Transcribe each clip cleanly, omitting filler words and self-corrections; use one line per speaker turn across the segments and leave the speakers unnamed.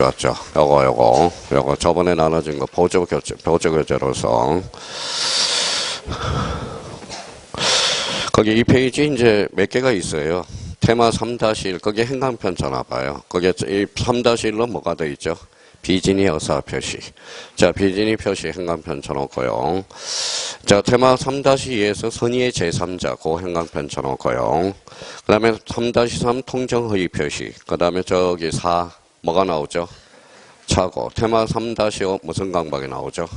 맞죠? 요거 저번에 나눠진 거 보조교재로서 거기 이 페이지 이제 몇 개가 있어요. 테마 3-1 거기에 행간편 전화봐요. 거기에 이 3-1로 뭐가 돼 있죠? 비진이 어사 표시. 자, 비진이 표시 행간편 쳐놓고요. 자, 테마 3-2에서 선의의 제3자 고 행간편 쳐놓고요. 그 다음에 3-3 통정허위 표시. 그 다음에 저기 4 뭐가 나오죠? 차고. 테마 3-5 무슨 강박이 나오죠?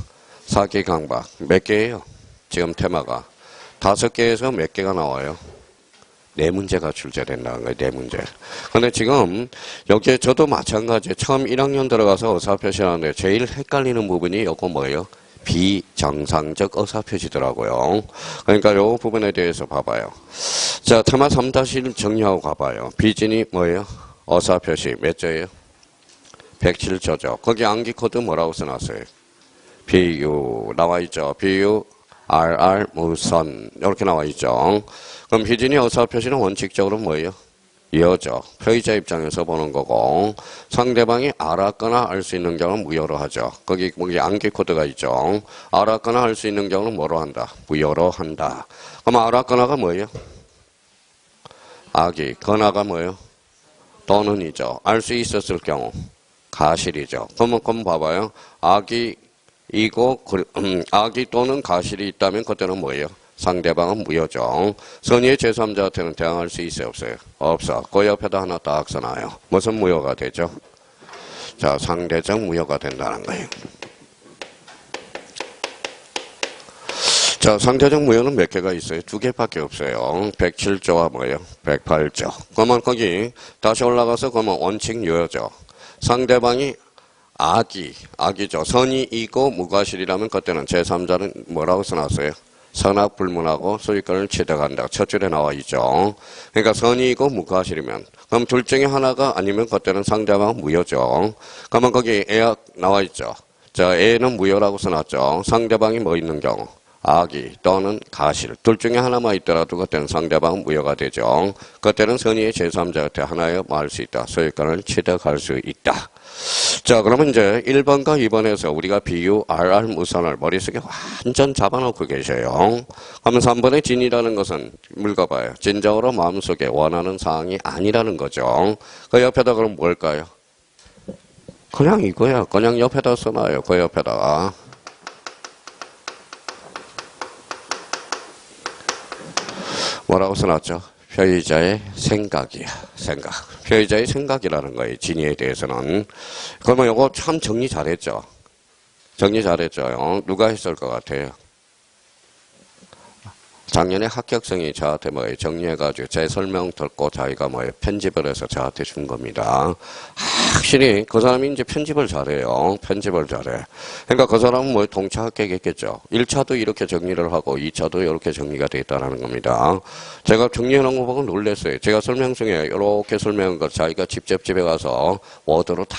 사기 강박. 몇 개예요? 지금 테마가 5개에서 몇 개가 나와요? 4문제가 출제된다는 거예요. 4문제. 근데 지금 여기에 저도 마찬가지 처음 1학년 들어가서 의사표시하는데 제일 헷갈리는 부분이 요거 뭐예요? 비정상적 의사표시더라고요. 그러니까 요 부분에 대해서 봐봐요. 자, 테마 3-1 정리하고 가봐요. 비진이 뭐예요? 의사표시 몇 조예요? 107조죠. 거기 암기 코드 뭐라고 써놨어요? 비유 나와있죠. 비유 RR 무선 이렇게 나와있죠. 그럼 비진이 의사표시는 원칙적으로 뭐예요? 이어져. 표의자 입장에서 보는 거고 상대방이 알았거나 알 수 있는 경우는 무효로 하죠. 거기 암기 코드가 있죠. 알았거나 알 수 있는 경우는 뭐로 한다? 무효로 한다. 그럼 알았거나가 뭐예요? 악이. 거나가 뭐예요? 또는이죠. 알 수 있었을 경우 가실이죠. 그럼 봐봐요. 악이 또는 가실이 있다면 그때는 뭐예요? 상대방은 무효죠. 선의의 제3자한테는 대항할 수 있어요? 없어요? 없어. 그 옆에다 하나 딱 써놔요. 무슨 무효가 되죠? 자, 상대적 무효가 된다는 거예요. 자, 상대적 무효는 몇 개가 있어요? 2개밖에 없어요. 107조와 뭐예요? 108조. 그러면 거기 다시 올라가서 그러면 원칙 유효죠. 상대방이 악이죠. 선의이고 무과실이라면 그때는 제3자는 뭐라고 써놨어요? 선악불문하고 소유권을 취득한다. 첫 줄에 나와 있죠. 그러니까 선의이고 무과실이면 그럼 둘 중에 하나가 아니면 그때는 상대방은 무효죠. 그러면 거기 애악 나와 있죠. 자, 애는 무효라고 써놨죠. 상대방이 뭐 있는 경우? 악이 또는 가실. 둘 중에 하나만 있더라도 그때는 상대방은 무효가 되죠. 그때는 선의의 제3자한테 하나에 뭐 할 수 있다. 소유권을 취득할 수 있다. 자, 그러면 이제 1번과 2번에서 우리가 비유 RR 무선을 머릿속에 완전 잡아놓고 계셔요. 그러면 3번의 진이라는 것은 읽어봐요. 진정으로 마음속에 원하는 사항이 아니라는 거죠. 그 옆에다 그럼 뭘까요? 그냥 이거야. 그냥 옆에다 써놔요. 그 옆에다가. 뭐라고 써놨죠? 표의자의 생각이야. 생각. 표의자의 생각이라는 거예요. 진위에 대해서는. 그러면 이거 참 정리 잘했죠? 정리 잘했죠? 누가 했을 것 같아요? 작년에 합격생이 저한테 정리해가지고 제 설명 듣고 자기가 편집을 해서 저한테 준 겁니다. 확실히 그 사람이 이제 편집을 잘해요. 편집을 잘해. 그러니까 그 사람은 동차 합격했겠죠. 1차도 이렇게 정리를 하고 2차도 이렇게 정리가 돼 있다는 겁니다. 제가 정리해놓은 거 보고 놀랐어요. 제가 설명 중에 이렇게 설명한 걸 자기가 직접 집에 가서 워드로 다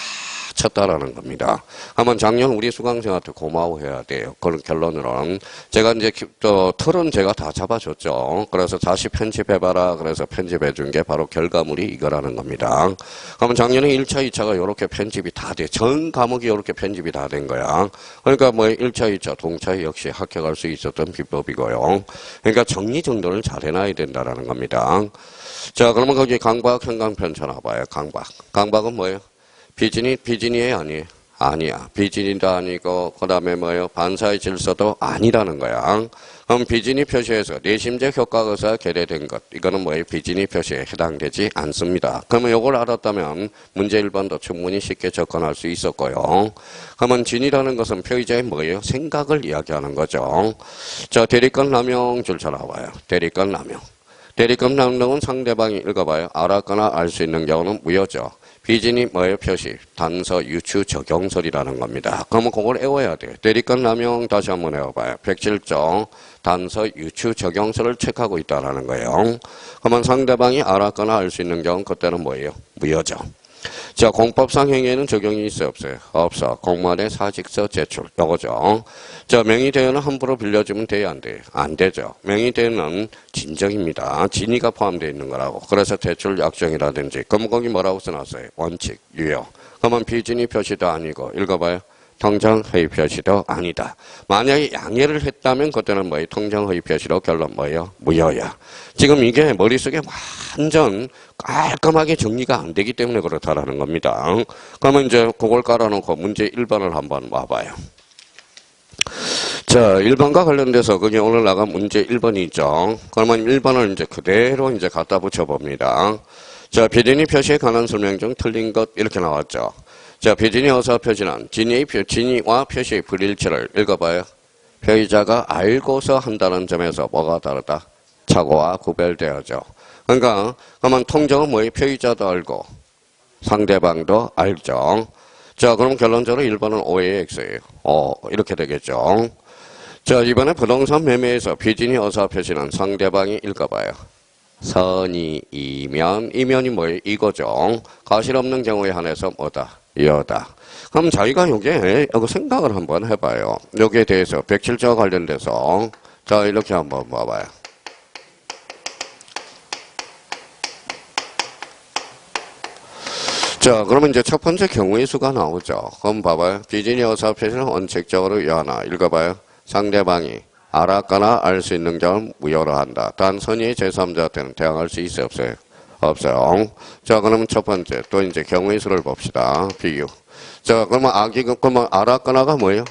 쳤다라는 겁니다. 한번 작년 우리 수강생한테 고마워해야 돼요. 그런 결론으로는 제가 이제 틀은 제가 다 잡아줬죠. 그래서 다시 편집해봐라. 그래서 편집해준 게 바로 결과물이 이거라는 겁니다. 그러면 작년에 1차, 2차가 이렇게 편집이 다 돼. 전 과목이 이렇게 편집이 다 된 거야. 그러니까 1차, 2차, 동차 역시 합격할 수 있었던 비법이고요. 그러니까 정리정돈을 잘 해놔야 된다라는 겁니다. 자, 그러면 거기 강박, 행간편 쳐놔봐요. 강박은 뭐예요? 비진이에요? 아니에요? 아니야. 비진이도 아니고, 그 다음에 반사의 질서도 아니라는 거야. 그럼 비진이 표시에서 내심적 효과 의사 결여된 것. 이거는 비진이 표시에 해당되지 않습니다. 그러면 이걸 알았다면 문제 1번도 충분히 쉽게 접근할 수 있었고요. 그러면 진이라는 것은 표의자의 생각을 이야기하는 거죠. 자, 대리권 남용 줄차 나와요. 대리권 남용. 대리권 남용은 상대방이 읽어봐요. 알았거나 알 수 있는 경우는 무효죠. 비진이 표시? 단서, 유추, 적용설이라는 겁니다. 그러면 그걸 외워야 돼요. 대리권 남용 다시 한번 외워봐요. 107조 단서, 유추, 적용설을 체크하고 있다는 거예요. 그러면 상대방이 알았거나 알 수 있는 경우는 그때는 무효죠. 자, 공법상 행위에는 적용이 있어요, 없어요? 없어. 공무원의 사직서 제출. 요거죠. 자, 명의대여는 함부로 빌려주면 돼요, 안 돼요? 안 되죠. 명의대여는 진정입니다. 진위가 포함되어 있는 거라고. 그래서 대출 약정이라든지. 그럼 거기 뭐라고 써놨어요? 원칙, 유효. 그러면 비진위 표시도 아니고, 읽어봐요. 통정허위 표시도 아니다. 만약에 양해를 했다면 그때는 뭐예요? 통정허위 표시로 결론 뭐예요? 무효야. 지금 이게 머릿속에 완전 깔끔하게 정리가 안 되기 때문에 그렇다라는 겁니다. 그러면 이제 그걸 깔아놓고 문제 1번을 한번 와봐요. 자, 1번과 관련돼서 그게 오늘 나간 문제 1번이죠. 그러면 1번을 이제 그대로 이제 갖다 붙여봅니다. 자, 비진위 표시에 관한 설명 중 틀린 것 이렇게 나왔죠. 자, 비진위 어사 표시는 진위와 표시의 불일치를 읽어봐요. 표의자가 알고서 한다는 점에서 뭐가 다르다? 착오와 구별되어져. 그러니까 그러면 통정은 뭐예요? 표의자도 알고 상대방도 알죠. 자, 그럼 결론적으로 1번은 O의 X예요. 이렇게 되겠죠. 자, 이번에 부동산 매매에서 비진위 어사 표시는 상대방이 읽어봐요. 선의이면, 이면이 뭐예요? 이거죠. 과실 없는 경우에 한해서 뭐다? 이어다. 그럼 자기가 요게 생각을 한번 해봐요. 여기에 대해서 107조와 관련돼서 자, 이렇게 한번 봐봐요. 자, 그러면 이제 첫 번째 경우의 수가 나오죠. 그럼 봐봐요. 비진위 어사 표시는 원칙적으로 유하나 읽어봐요. 상대방이 알았거나 알 수 있는 경우는 무효로 한다. 단 선의의 제3자한테는 대항할 수 있어요, 없어요? 없어요. 자, 그러면 첫 번째 또 이제 경우의 수를 봅시다. 비유. 자, 그러면 그러면 알았거나가 뭐예요?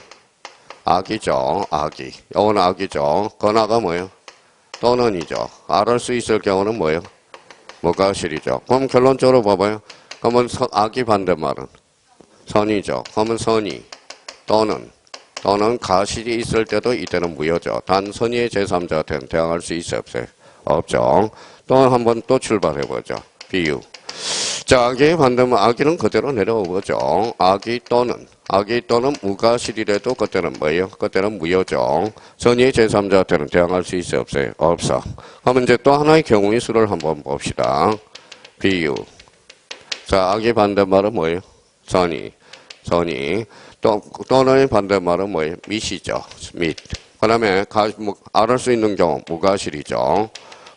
악이죠. 악이. 요거는 악이죠. 거나가 뭐예요? 또는이죠. 알을 수 있을 경우는 뭐예요? 무과실이죠. 그럼 결론적으로 봐봐요. 그러면 악이 반대말은 선이죠. 그러면 선이 또는 가실이 있을 때도 이때는 무효죠. 단 선의의 제3자한테는 대항할 수 있어요, 없어요? 없죠. 또 한번 또 출발해보죠. 비유. 자, 악의 반대면 악의는 그대로 내려오죠. 악의 또는 무과실이라도 그때는 뭐예요? 그때는 무효죠. 선의의 제3자한테는 대항할 수 있어요, 없어요? 없어. 그러면 이제 또 하나의 경우의 수를 한번 봅시다. 비유. 자, 악의 반대말은 뭐예요? 선의. 또는 반대말은 뭐예요? 밑이죠. 밑. 그 다음에 알을 수 있는 경우 무과실이죠.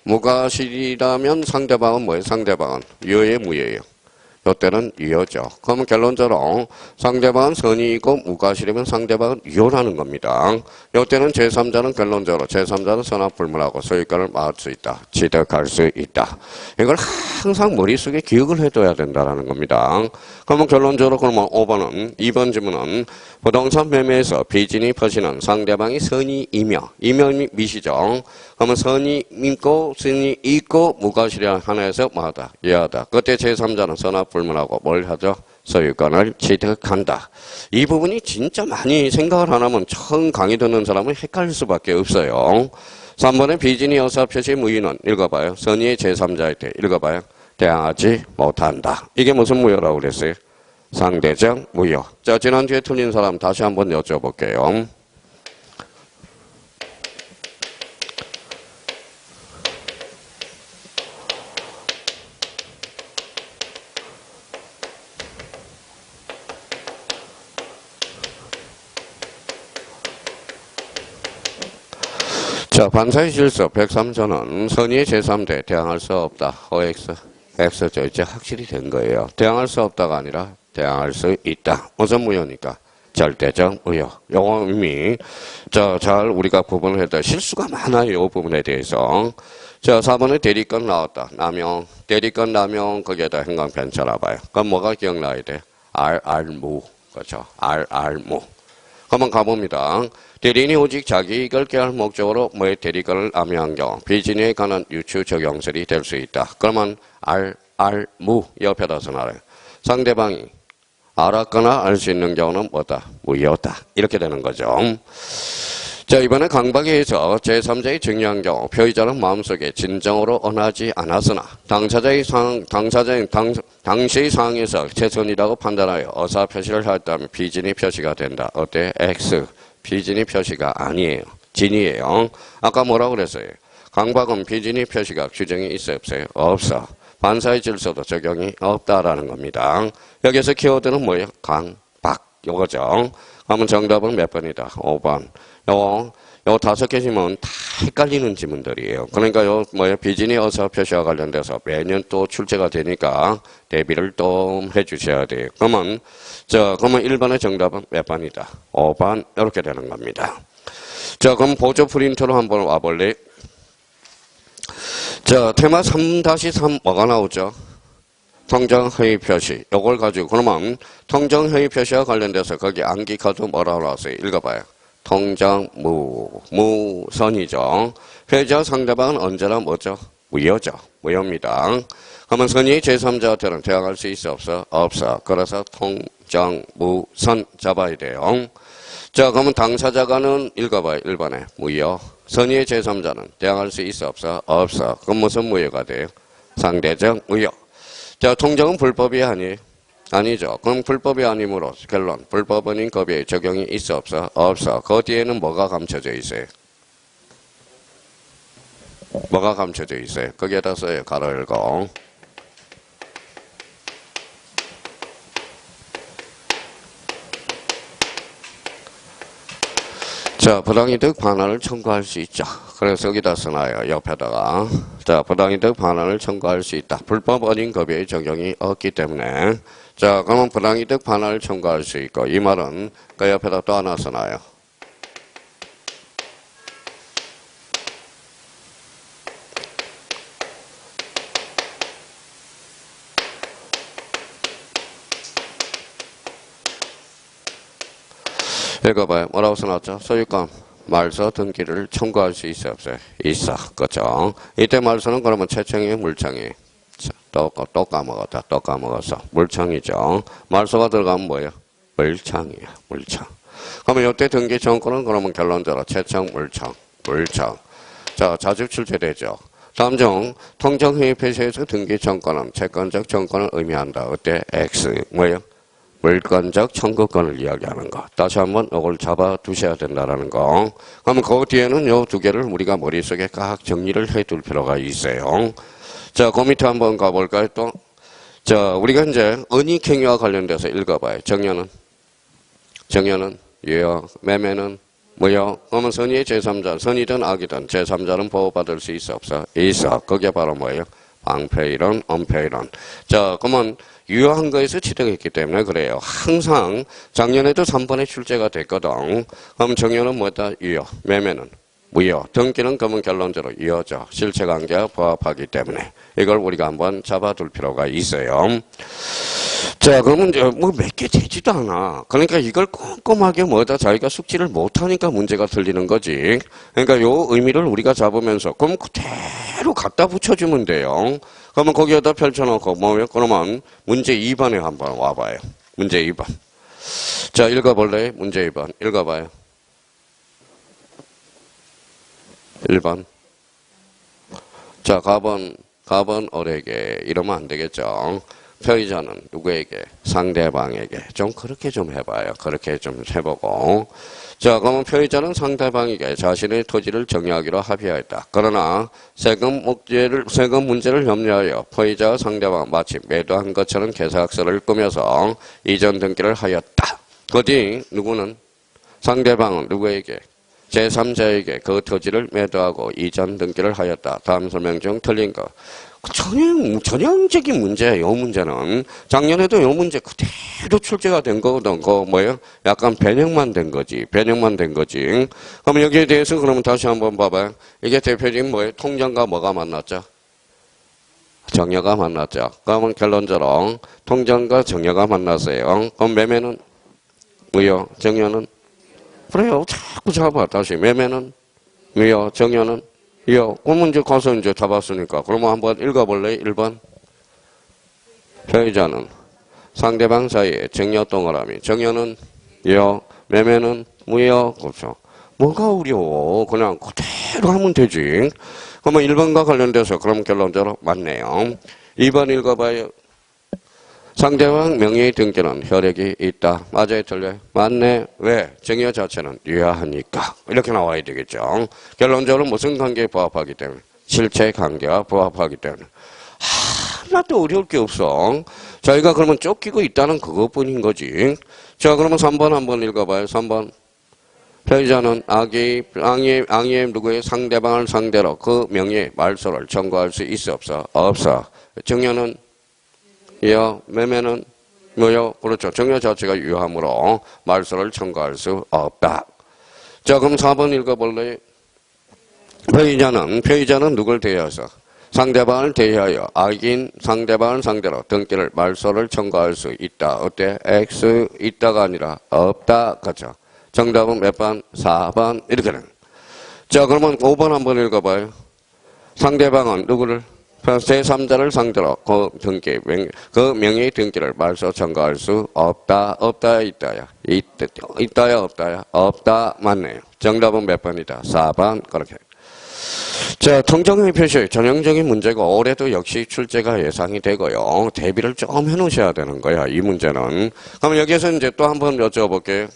무과실이라면 상대방은 뭐예요? 상대방은 유효의 무효예요. 이때는 유효죠. 그러면 결론적으로 상대방은 선의이고 무과실이면 상대방은 유효라는 겁니다. 이때는 제3자는 결론적으로 제3자는 선악불문하고 소유권을 막을 수 있다. 취득할 수 있다. 이걸 항상 머릿속에 기억을 해둬야 된다는 겁니다. 그러면 결론적으로 그러면 5번은 2번 질문은 부동산 매매에서 비진위 표시는 상대방이 선의이며 이면이 미시죠. 그러면 선의 있고 무과실이 하나에서 뭐하다? 이해하다. 그때 제3자는 선악불문하고 뭘 하죠? 소유권을 취득한다. 이 부분이 진짜 많이 생각을 안 하면 처음 강의 듣는 사람은 헷갈릴 수밖에 없어요. 3번의 비진위 어사 표시 무효는 읽어봐요. 선의의 제3자한테 읽어봐요. 대항하지 못한다. 이게 무슨 무효라고 그랬어요? 상대적 무효. 자, 지난주에 틀린 사람 다시 한번 여쭤볼게요. 자, 반사의 질서 103조는 선의의 제3대 대항할 수 없다. OX, X죠. 이제 확실히 된 거예요. 대항할 수 없다가 아니라 대항할 수 있다. 무슨 무효니까? 절대적 무효. 요거 이미 잘 우리가 구분을 했다. 실수가 많아요. 이 부분에 대해서. 자, 4번에 대리권 나왔다. 남용. 대리권 남용 거기에다 행강 편차나봐요. 그럼 뭐가 기억나야 돼? 알무. 그렇죠. 알무. 한번 가봅니다. 대리인이 오직 자기 이익을 꾀할 목적으로 뭐의 대리권을 남용한 경우 비진위에 관한 유추 적용설이 될 수 있다. 그러면 알무 옆에다 써놔요. 상대방이 알았거나 알 수 있는 경우는 뭐다? 무효다. 이렇게 되는 거죠. 자, 이번에 강박에 의해서 제3자의 증여한 경우 표의자는 마음속에 진정으로 원하지 않았으나 당시의 상황에서 최선이라고 판단하여 어사 표시를 하였다면 비진위 표시가 된다. 어때? X. 비진위 표시가 아니에요. 진이에요. 아까 뭐라고 그랬어요? 강박은 비진위 표시가 규정이 있어요? 없어요? 없어. 반사의 질서도 적용이 없다라는 겁니다. 여기서 키워드는 뭐예요? 강, 박 요거죠. 그러면 정답은 몇 번이다? 5번. 요 5개 지문 다 헷갈리는 지문들이에요. 그러니까 비진이 어사 표시와 관련돼서 매년 또 출제가 되니까 대비를 또 해주셔야 돼요. 그러면 1번의 정답은 몇 번이다? 5번. 이렇게 되는 겁니다. 자, 그럼 보조 프린터로 한번 와볼래? 자, 테마 3-3 뭐가 나오죠? 통정회의 표시. 요걸 가지고, 그러면 통정회의 표시와 관련돼서 거기 암기 카드 뭐라고 나왔어요? 읽어봐요. 무선이죠. 회의자 상대방은 언제나 뭐죠? 무효죠. 무효입니다. 그러면 선의 제3자한테는 대항할 수 있어? 없어? 없어. 그래서 통정무선 잡아야 돼요. 자, 그러면 당사자가는 읽어봐요. 1번에 무효. 선의의 제3자는 대항할 수 있어? 없어? 없어. 그럼 무슨 무효가 돼요? 상대적 무효. 자, 통정은 불법이 아니에요? 아니죠. 그럼 불법이 아니므로 결론. 불법은 법에 적용이 있어? 없어? 없어. 그 뒤에는 뭐가 감춰져 있어요? 뭐가 감춰져 있어요? 거기에다 써요. 가로 열고. 자, 부당이득 반환을 청구할 수 있죠. 그래서 여기다 써놔요. 옆에다가. 자, 부당이득 반환을 청구할 수 있다. 불법 어린급여의 적용이 없기 때문에. 자, 그러면 부당이득 반환을 청구할 수 있고, 이 말은 그 옆에다 또 하나 써놔요. 읽어봐요. 뭐라고 써놨죠? 소유권, 말소, 등기를 청구할 수 있어? 없어요? 있어. 그죠? 이때 말소는 그러면 채청이에요? 물청이에요? 또 까먹었다. 또 까먹었어. 물청이죠. 말소가 들어가면 뭐예요? 물청이에요. 물청. 그러면 이때 등기 청구는 그러면 결론적으로 채청, 물청. 자, 자주 출제되죠. 다음 중 통정회의 표시에서 등기 청구는 채권적 청구를 의미한다. 어때? X. 뭐예요? 물권적 청구권을 이야기하는 거. 다시 한번 이걸 잡아 두셔야 된다는 거. 그러면 그 뒤에는 요 두 개를 우리가 머릿속에 각 정리를 해 둘 필요가 있어요. 자, 그 밑에 한번 가볼까요, 또? 자, 우리가 이제 은닉행위와 관련돼서 읽어봐요. 정년은 유효, 매매는 무효. 그러면 선의의 제3자, 선이든 악이든 제3자는 보호받을 수 있어? 없어? 있어. 그게 바로 뭐예요? 방패이론, 은폐이론. 자, 그러면 유효한 거에서 취득했기 때문에 그래요. 항상 작년에도 3번에 출제가 됐거든. 그럼 정년은 뭐다? 유효. 매매는 무효. 등기는 그러면 결론적으로 유효죠. 실체관계와 부합하기 때문에. 이걸 우리가 한번 잡아둘 필요가 있어요. 자, 그러면 이제 몇 개 되지도 않아. 그러니까 이걸 꼼꼼하게 자기가 숙지를 못하니까 문제가 틀리는 거지. 그러니까 요 의미를 우리가 잡으면서 그럼 그대로 갖다 붙여주면 돼요. 그러면 거기에다 펼쳐놓고 그러면 문제 2번에 한번 와봐요. 문제 2번. 자, 읽어볼래요? 문제 2번. 읽어봐요. 1번. 자, 갑은 어에게 이러면 안 되겠죠. 표의자는 누구에게? 상대방에게. 좀 그렇게 좀 해봐요. 그렇게 좀 해보고. 자, 그러면 표의자는 상대방에게 자신의 토지를 정리하기로 합의하였다. 그러나 세금 문제를 염려하여 표의자와 상대방은 마치 매도한 것처럼 계약서를 꾸며서 이전 등기를 하였다. 그 뒤 누구는? 상대방은 누구에게? 제3자에게 그 토지를 매도하고 이전 등기를 하였다. 다음 설명 중 틀린 거. 전형적인 문제예요. 이 문제는 작년에도 이 문제 그대로 출제가 된 거거든. 약간 변형만 된 거지. 그럼 여기에 대해서 그러면 다시 한번 봐봐요. 이게 대표적인 뭐예요? 통정과 뭐가 만났죠? 정여가 만났죠. 그러면 결론적으로 통정과 정여가 만났어요. 그럼 매매는 무효, 정여는 그래요. 자꾸 잡아. 다시 매매는 무효, 정여는 요, 그러면 이제 가서 이제 다 봤으니까. 그러면 한번 읽어볼래? 1번. 표의자는 상대방 사이에 정여 동그라미. 정여는 요, 매매는 무효. 그렇죠. 뭐가 어려워. 그냥 그대로 하면 되지. 그러면 1번과 관련돼서 그럼 결론적으로 맞네요. 2번 읽어봐요. 상대방 명의의 등기는 효력이 있다. 맞아요? 틀려요? 맞네. 왜? 정여 자체는 유효하니까. 이렇게 나와야 되겠죠. 결론적으로 무슨 관계에 부합하기 때문에? 실체 관계와 부합하기 때문에. 하나도 어려울 게 없어. 저희가 그러면 쫓기고 있다는 그것뿐인 거지. 자, 그러면 3번 한번 읽어봐요. 3번. 피해자는 악의 누구의 상대방을 상대로 그 명의 말소를 청구할 수 있어 없어? 없어. 정여는 여, 매매는 뭐요? 그렇죠. 정여 자체가 유함으로 말소를 청구할 수 없다. 자, 그럼 4번 읽어볼래요? 피의자는 누굴 대하여서? 상대방을 대하여 악인 상대방을 상대로 등기를 말소를 청구할 수 있다. 어때? X 있다가 아니라 없다. 그렇죠. 정답은 몇 번? 4번. 이렇게 되는. 자, 그러면 5번 한번 읽어봐요. 상대방은 누구를? 제3자를 상대로 그 명의 등기를 말소 청구할 수 없다. 없다야, 있다야. 있다야, 없다야. 없다. 맞네요. 정답은 몇 번이다? 4번. 그렇게. 자, 통정의 표시 전형적인 문제고 올해도 역시 출제가 예상이 되고요. 대비를 좀 해놓으셔야 되는 거야. 이 문제는. 그럼 여기에서 이제 또 한번 여쭤볼게요.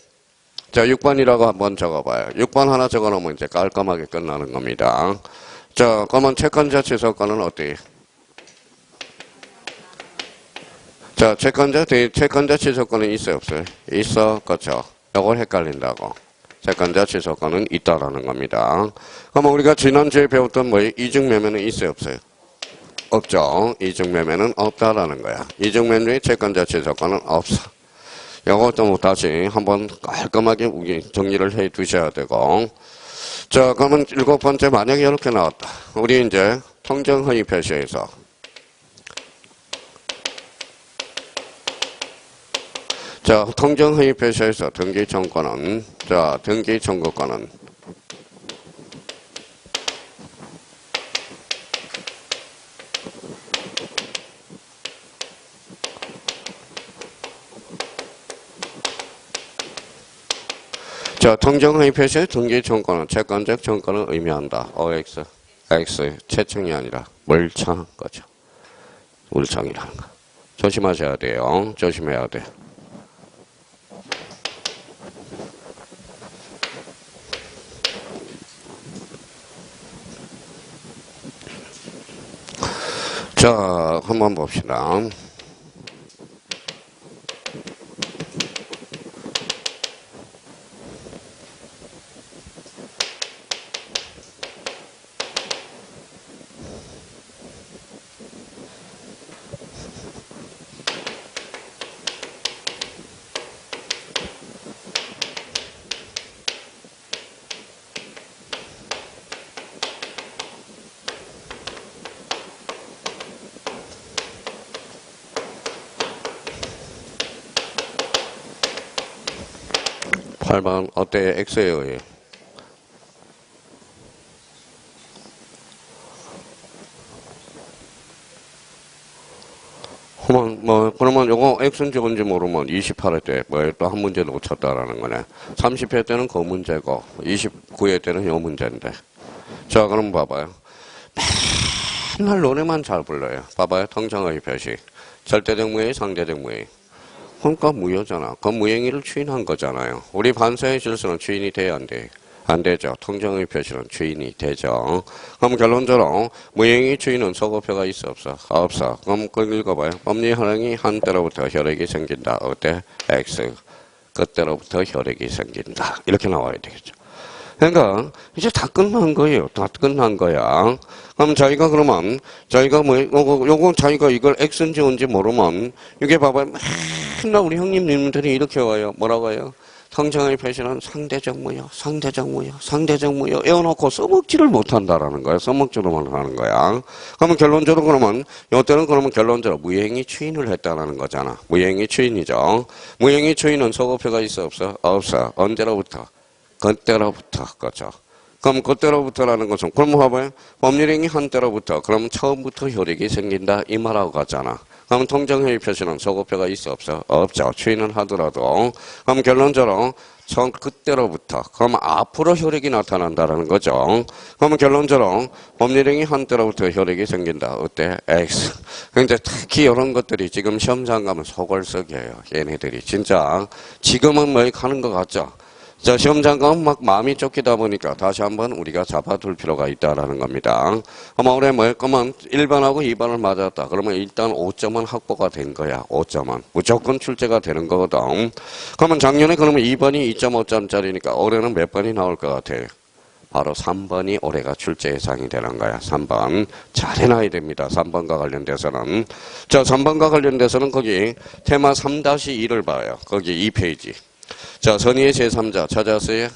자, 6번이라고 한번 적어봐요. 6번 하나 적어놓으면 이제 깔끔하게 끝나는 겁니다. 자, 그러면 채권자 취소권은 어때요? 자, 채권자 취소권은 있어요, 없어요? 있어, 그렇죠. 이걸 헷갈린다고. 채권자 취소권은 있다라는 겁니다. 그러면 우리가 지난주에 배웠던 뭐예요? 이중매매는 있어요, 없어요? 없죠. 이중매매는 없다라는 거야. 이중매매의 채권자 취소권은 없어. 이것도 뭐 다시 한번 깔끔하게 정리를 해 두셔야 되고. 자, 그러면 7번째 만약에 이렇게 나왔다. 우리 이제 통정허위 표시에서 자, 통정허위 표시에서 등기 청구권은 자, 통정허위 표시의 등기 청구권은 채권적 청구권을 의미한다. OX, X, 채청이 아니라 물청 거죠. 물청이라는 거. 조심하셔야 돼요. 조심해야 돼. 자, 한번 봅시다. (8번) 어때? X예요. 그러면 요거 X인지 뭔지 모르면 28회 때 또 한 문제 놓쳤다라는 거네. 30회 때는 그 문제고 29회 때는 요 문제인데. 자, 그럼 봐봐요. 맨날 노래만 잘 불러요. 봐봐요. 통정허위 표시. 절대적 무효, 상대적 무효. 그러니까 무효잖아. 그 무행위를 추인한 거잖아요. 우리 반사의 질서는 추인이 돼야 안 돼? 안 되죠. 통정의 표시는 추인이 되죠. 그럼 결론적으로 무행위 추인은 소거표가 있어 없어? 없어. 그럼 그걸 읽어봐요. 법리 현행이 한때로부터 혈액이 생긴다. 어때? X. 그때로부터 혈액이 생긴다. 이렇게 나와야 되겠죠. 그러니까 이제 다 끝난 거예요. 다 끝난 거야. 그럼 저희가 요거 자기가 이걸 X인지 뭔지 모르면 이게 봐봐요. 맨날 우리 형님들이 이렇게 와요. 뭐라고 해요? 통정의 표시는 상대적 무효, 상대적 무효, 상대적 무효 에워놓고 써먹지를 못한다라는 거야. 써먹지도 못하는 거야. 그러면 결론적으로 이때는 결론적으로 무행위 추인을 했다라는 거잖아. 무행위 추인이죠. 무행위 추인은 소거표가 있어 없어? 없어. 언제로부터? 그때로부터. 그렇죠. 그럼 그때로부터라는 것은 그럼 봐봐요. 법률행위 한때로부터 그럼 처음부터 효력이 생긴다 이 말하고 가잖아. 그럼 통정허위 표시는 소거표가 있어 없어? 없죠. 추인은 하더라도. 그럼 결론적으로 그때로부터 그럼 앞으로 효력이 나타난다는 거죠. 그러면 결론적으로 법률행위 한때로부터 효력이 생긴다. 어때? X. 근데 특히 이런 것들이 지금 시험장 가면 속을 썩여요. 얘네들이 진짜 지금은 뭐 하는 것 같죠? 자, 시험장관 막 마음이 쫓기다 보니까 다시 한번 우리가 잡아둘 필요가 있다라는 겁니다. 아마 올해 그러면 1번하고 2번을 맞았다. 그러면 일단 5점은 확보가 된 거야. 5점은. 무조건 출제가 되는 거거든. 그러면 작년에 그러면 2번이 2.5점짜리니까 올해는 몇 번이 나올 것 같아요? 바로 3번이 올해가 출제 예상이 되는 거야. 3번. 잘 해놔야 됩니다. 3번과 관련돼서는. 자, 3번과 관련돼서는 거기 테마 3-2를 봐요. 거기 2페이지. 자, 선의의 제3자 찾았어요?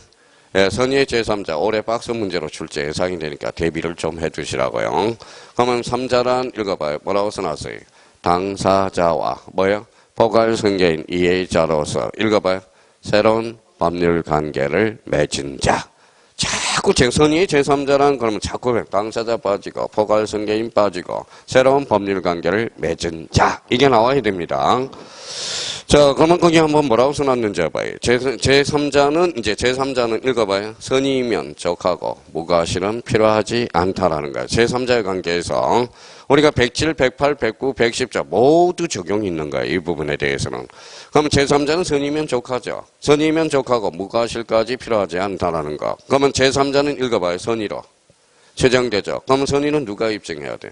예, 선의의 제3자 올해 박스 문제로 출제 예상이 되니까 대비를 좀 해주시라고요. 그러면 3자란 읽어봐요. 뭐라고 써놨어요? 당사자와 뭐요? 포괄성계인 이해자로서 읽어봐요. 새로운 법률 관계를 맺은 자. 자꾸 선의의 제3자란 그러면 자꾸 당사자 빠지고 포괄성계인 빠지고 새로운 법률 관계를 맺은 자. 이게 나와야 됩니다. 자, 그러면 거기 한번 뭐라고 써놨는지 봐요. 제3자는, 이제 제3자는 읽어봐요. 선의면 적하고 무과실은 필요하지 않다라는 거예요. 제3자의 관계에서 우리가 107, 108, 109, 110자 모두 적용이 있는 거예요. 이 부분에 대해서는. 그러면 제3자는 선의면 적하죠. 선의면 적하고 무과실까지 필요하지 않다라는 거. 그러면 제3자는 읽어봐요. 선의로. 최정되죠. 그러면 선의는 누가 입증해야 돼?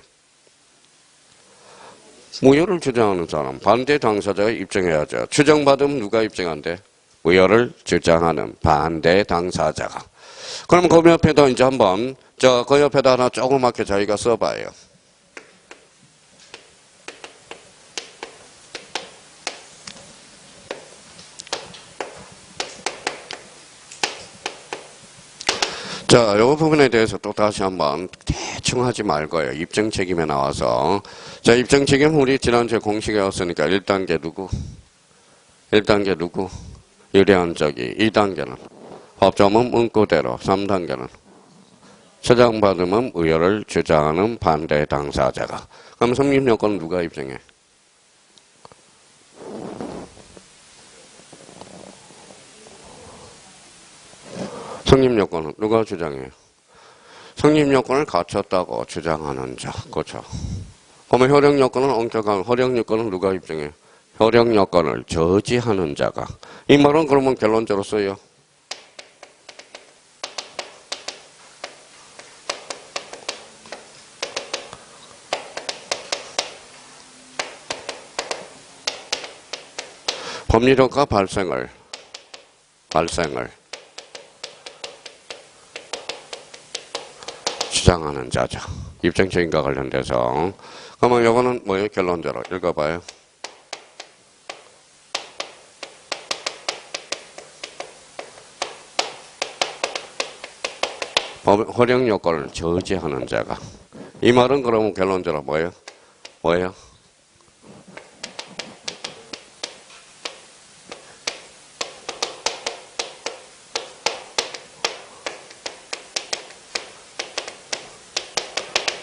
무효를 주장하는 사람, 반대 당사자가 입증해야죠. 추정받으면 누가 입증한대? 무효를 주장하는 반대 당사자가. 그럼 그 옆에다 이제 한번, 그 옆에다 하나 조그맣게 저희가 써봐요. 자, 요 부분에 대해서 또 다시 한번 대충 하지 말고요. 입증 책임에 나와서. 자, 입증 책임 우리 지난주에 공식에 왔으니까 1단계 누구? 1단계 누구? 유리한 적이. 2단계는 법조문 문구대로. 3단계는 처장받으면 의료를 주장하는 반대 당사자가. 그럼 성립 요건은 누가 입증해? 성립 요건은 누가 주장해요? 성립 요건을 갖췄다고 주장하는 자. 그렇죠. 그러면 효력 요건은 엄격한, 효력 요건은 누가 입증해요? 효력 요건을 저지하는 자가. 이 말은 그러면 결론적으로 써요. 법리효과 발생을 주장하는 자죠. 입증책임과 관련돼서. 그러면 요거는 뭐예요? 결론적으로 읽어봐요. 허령 요건을 저지하는 자가. 이 말은 그러면 결론적으로 뭐예요? 뭐예요?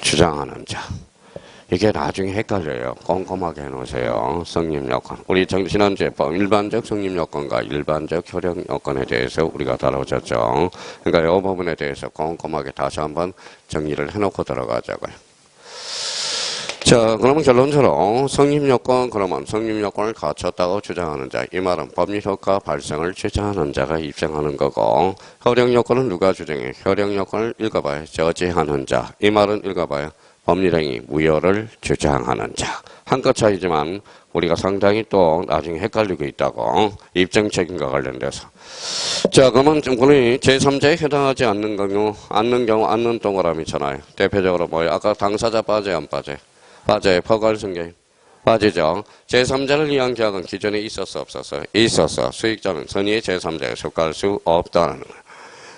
주장하는 자. 이게 나중에 헷갈려요. 꼼꼼하게 해놓으세요. 성립 요건. 우리 지난주에 일반적 성립 요건과 일반적 효력 요건에 대해서 우리가 다뤄졌죠. 그러니까 이 부분에 대해서 꼼꼼하게 다시 한번 정리를 해놓고 들어가자고요. 자, 그러면 결론적으로 성립 요건, 그러면 성립 요건을 갖췄다고 주장하는 자. 이 말은 법률 효과 발생을 주장하는 자가 입증하는 거고, 효력 요건은 누가 주장해? 효력 요건을 읽어봐요. 저지하는 자. 이 말은 읽어봐요. 법률행위 무효를 주장하는 자. 한끗 차이지만 우리가 상당히 또 나중에 헷갈리고 있다고. 입증 책임과 관련돼서. 자, 그러면 우리 제3자에 해당하지 않는 경우, 않는 동그라미잖아요. 대표적으로 뭐예요? 아까 당사자 빠져요, 안 빠져요? 빠져요. 포괄성계인. 빠지죠. 제3자를 위한 계약은 기존에 있었어, 없었어요? 있었어. 수익자는 선의의 제3자에 속할 수 없다는 거예요.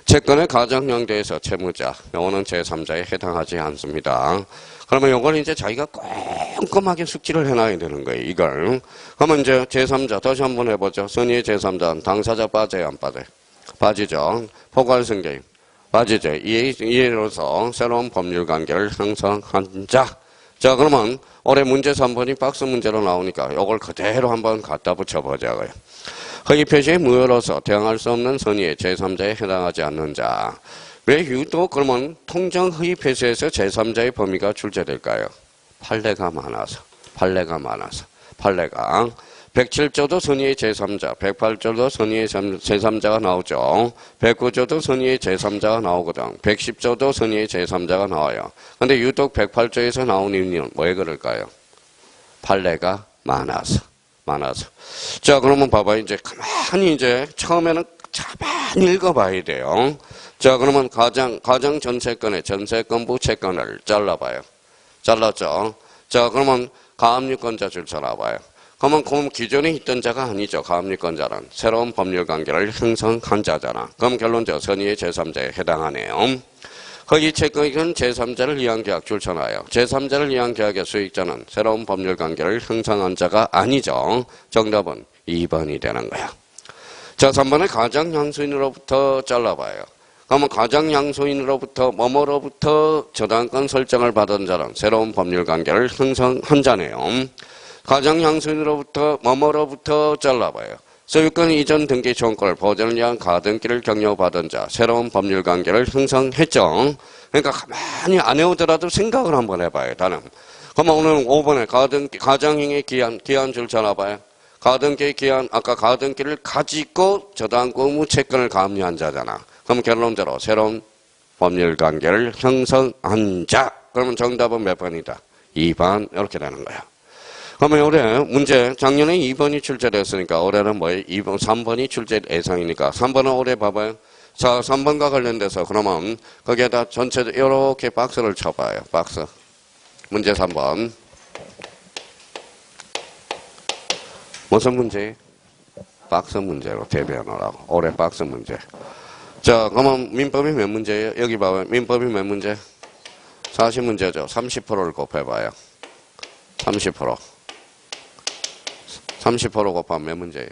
채권의 가정형태에서 채무자, 요거는 제3자에 해당하지 않습니다. 그러면 요걸 이제 자기가 꼼꼼하게 숙지를 해놔야 되는 거예요, 이걸. 그러면 이제 제3자, 다시 한번 해보죠. 선의의 제3자는 당사자 빠져요, 안 빠져요? 빠지죠. 포괄성계인. 빠지죠. 이해로서 새로운 법률 관계를 형성한 자. 자, 그러면 올해 문제 3번이 박스 문제로 나오니까 요걸 그대로 한번 갖다 붙여보자고요. 허위 표시의 무효로서 대항할 수 없는 선의의 제3자에 해당하지 않는 자. 왜 유독 그러면 통정 허위 표시에서 제3자의 범위가 출제될까요? 판례가 많아서. 판례가. 107조도 선의의 제3자, 108조도 선의의 제3자가 나오죠. 109조도 선의의 제3자가 나오거든. 110조도 선의의 제3자가 나와요. 근데 유독 108조에서 나온 이유는 왜 그럴까요? 판례가 많아서. 자, 그러면 봐봐요. 이제 가만히 이제 처음에는 가만히 읽어봐야 돼요. 자, 그러면 가장 전세권의 전세권부 채권을 잘라봐요. 잘랐죠? 자, 그러면 가압류권자 줄 쳐놔봐요. 그러면 기존에 있던 자가 아니죠. 가압류권자는 새로운 법률 관계를 형성한 자잖아. 그럼 결론적으로 선의의 제3자에 해당하네요. 이 채권은 제3자를 위한 계약 줄 쳐놔요. 제3자를 위한 계약의 수익자는 새로운 법률 관계를 형성한 자가 아니죠. 정답은 2번이 되는 거야. 자, 3번에 가장양수인으로부터 잘라봐요. 그러면 가장양수인으로부터 뭐뭐로부터 저당권 설정을 받은 자는 새로운 법률 관계를 형성한 자네요. 가장양수인으로부터 뭐뭐로부터 잘라봐요. 소유권 이전 등기 청구권을 보전을 위한 가등기를 격려받은 자, 새로운 법률 관계를 형성했죠. 그러니까 가만히 안 해오더라도 생각을 한번 해봐요. 다른. 그러면 오늘 5번에 가장행위 기한 줄 쳐놔봐요. 가등기 기한, 아까 가등기를 가지고 저당권 의무 채권을 가압류한 자잖아. 그럼 결론적으로 새로운 법률 관계를 형성한 자. 그러면 정답은 몇 번이다? 2번. 이렇게 되는 거야. 그러면 올해 문제, 작년에 2번이 출제됐으니까 올해는 뭐예요? 2번, 3번이 출제 예상이니까 3번은 올해 봐봐요. 자, 3번과 관련돼서 그러면 거기에다 전체적으로 이렇게 박스를 쳐봐요. 박스. 문제 3번. 무슨 문제? 박스 문제로 대변하라고. 올해 박스 문제. 자, 그러면 민법이 몇 문제예요? 여기 봐봐요. 민법이 몇 문제? 40문제죠. 30%를 곱해봐요. 30%. 30% 곱하면 몇 문제예요?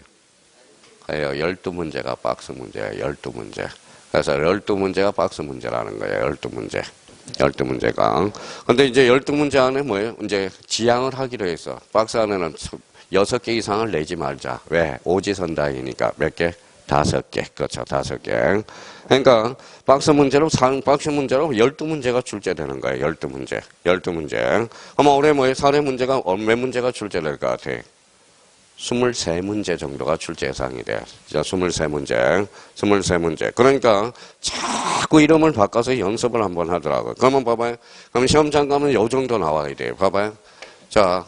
12문제가 박스 문제예요. 12문제. 그래서 12문제가 박스 문제라는 거예요. 12문제. 12문제가. 근데 이제 12문제 안에 뭐예요? 이제 지양을 하기로 했어. 박스 안에는 6개 이상을 내지 말자. 왜? 오지선다이니까. 몇 개? 5개. 그렇죠. 5개. 그러니까 박스 문제로 12문제가 출제되는 거예요. 12문제. 12문제. 아마 올해 뭐예요? 사례 문제가 몇 문제가 출제될 것 같아? 23문제 정도가 출제 예상이 돼. 23문제. 23문제. 그러니까 자꾸 이름을 바꿔서 연습을 한번 하더라고요. 그러면 봐봐요. 그럼 시험장 가면 요 정도 나와야 돼요. 봐봐요. 자.